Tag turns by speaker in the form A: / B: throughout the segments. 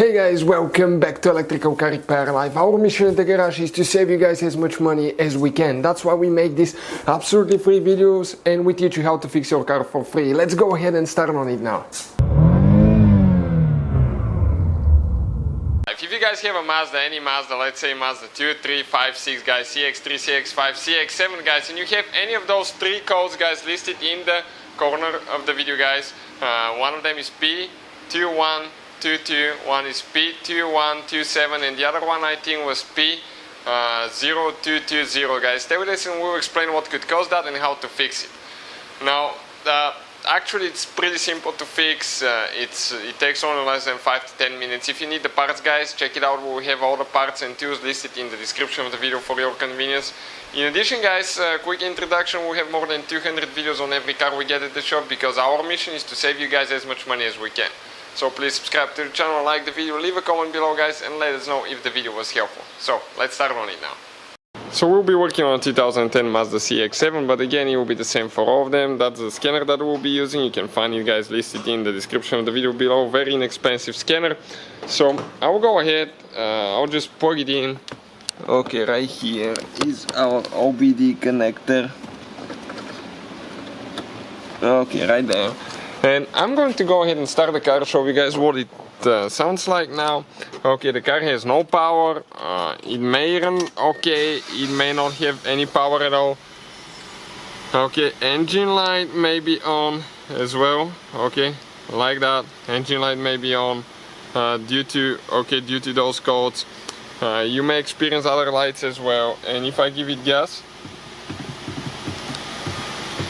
A: Hey guys, welcome back to Electrical Car Repair Live. Our mission at the garage is to save you guys as much money as we can. That's why we make these absolutely free videos and we teach you how to fix your car for free. Let's go ahead and start on it now.
B: If you guys have a Mazda, any Mazda, let's say Mazda 2, 3, 5, 6 guys, CX3, CX5, CX7 guys, and you have any of those three codes guys listed in the corner of the video guys, one of them is P2122, one is P2127, and the other one I think was P0220 guys. Stay with us and we'll explain what could cause that and how to fix it. Now, actually it's pretty simple to fix. It takes only less than 5 to 10 minutes. If you need the parts guys, check it out. We have all the parts and tools listed in the description of the video for your convenience. In addition guys, quick introduction, we have more than 200 videos on every car we get at the shop because our mission is to save you guys as much money as we can. So please subscribe to the channel, like the video, leave a comment below guys, and let us know if the video was helpful. So let's start on it now. So we'll be working on a 2010 Mazda CX-7, but again it will be the same for all of them. That's the scanner that we'll be using. You can find it guys listed in the description of the video below. Very inexpensive scanner. So I'll go ahead, I'll just plug it in.
C: Okay, right here is our OBD connector. Okay, right there.
B: And I'm going to go ahead and start the car, show you guys what it sounds like now. Okay, the car has no power. It may run okay, it may not have any power at all. Okay, engine light may be on as well. Okay, like that. Engine light may be on due to those codes. You may experience other lights as well. And if I give it gas,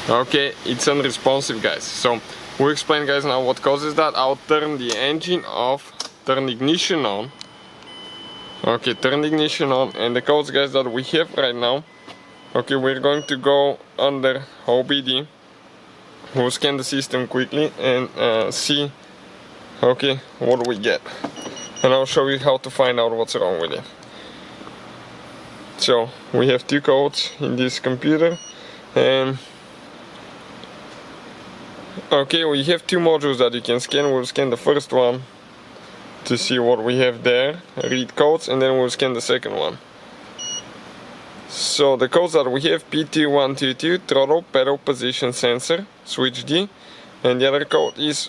B: okay, it's unresponsive guys. So we'll explain guys now what causes that. I'll turn the engine off, turn the ignition on. Okay, turn the ignition on, and the codes guys that we have right now. Okay, we're going to go under OBD. We'll scan the system quickly and see okay what we get. And I'll show you how to find out what's wrong with it. So we have two codes in this computer, and okay, we have two modules that you can scan. We'll scan the first one to see what we have there, read codes, and then we'll scan the second one. So the codes that we have: P2122 Throttle Pedal Position Sensor, switch D, and the other code is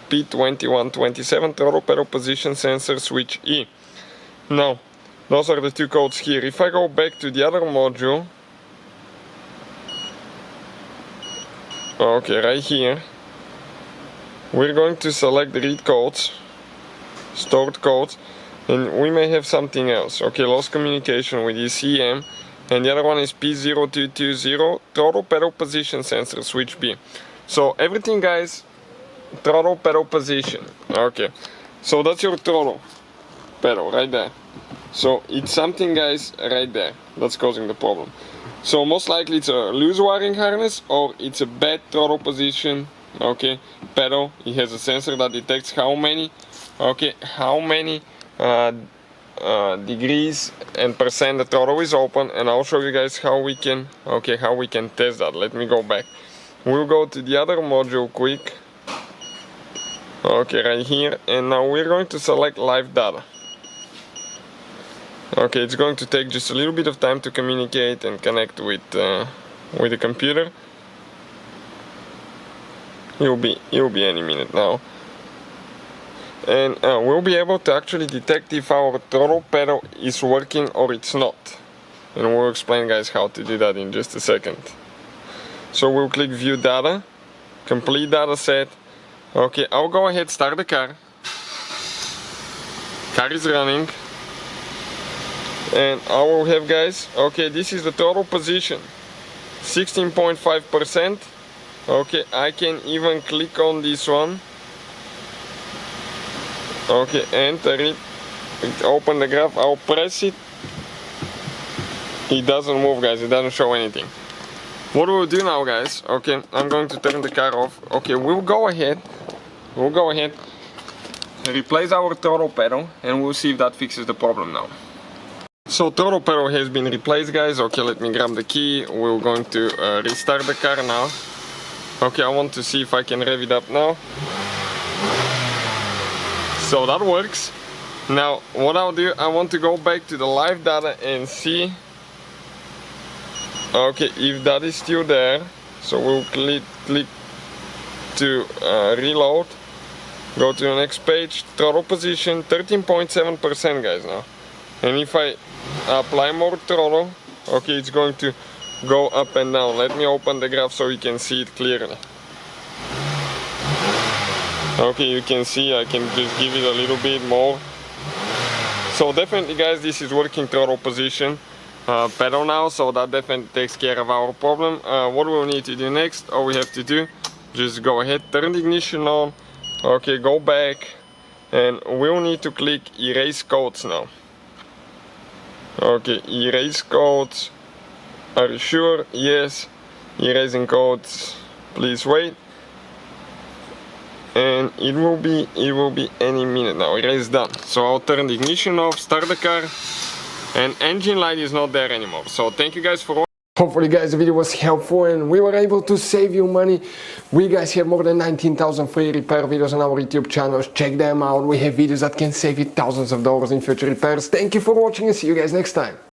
B: P2127 Throttle Pedal Position Sensor, switch E. Now, those are the two codes here. If I go back to the other module, okay, right here, we're going to select the read codes, stored codes, and we may have something else. Okay, lost communication with ECM, and the other one is P0220 Throttle Pedal Position Sensor, switch B. So everything guys, throttle pedal position. Okay, so that's your throttle pedal right there. So it's something guys right there that's causing the problem. So most likely it's a loose wiring harness or it's a bad throttle position. Okay, pedal. It has a sensor that detects how many degrees and percent the throttle is open, and I'll show you guys how we can test that. Let me go back. We'll go to the other module quick. Okay, right here, and now we're going to select live data. Okay, it's going to take just a little bit of time to communicate and connect with the computer. It'll be any minute now, and we'll be able to actually detect if our throttle pedal is working or it's not, and we'll explain guys how to do that in just a second. So we'll click view data, complete data set. Okay, I'll go ahead, start the car. Car is running. And I will have guys, okay, this is the throttle position, 16.5%. Okay, I can even click on this one. Okay, enter it, open the graph, I'll press it. It doesn't move guys, it doesn't show anything. What we'll do now guys, okay, I'm going to turn the car off. Okay, we'll go ahead, replace our throttle pedal, and we'll see if that fixes the problem now. So throttle pedal has been replaced guys. Okay, let me grab the key. We're going to restart the car now. Okay, I want to see if I can rev it up now. So that works. Now what I'll do, I want to go back to the live data and see, okay, if that is still there. So we'll click to reload, go to the next page, throttle position 13.7% guys now. And if I apply more throttle, okay, it's going to go up and down. Let me open the graph so you can see it clearly. Okay, you can see I can just give it a little bit more. So definitely guys, this is working throttle position pedal now, so that definitely takes care of our problem. What we'll need to do next, all we have to do, just go ahead, turn the ignition on, okay, go back, and we'll need to click erase codes now. Okay, erase codes, are you sure? Yes, erasing codes, please wait. And it will be any minute now. Erase done. So I'll turn the ignition off, start the car, and engine light is not there anymore. So thank you guys for watching.
A: Hopefully guys the video was helpful and we were able to save you money. We guys have more than 19,000 free repair videos on our YouTube channels. Check them out. We have videos that can save you thousands of dollars in future repairs. Thank you for watching and see you guys next time.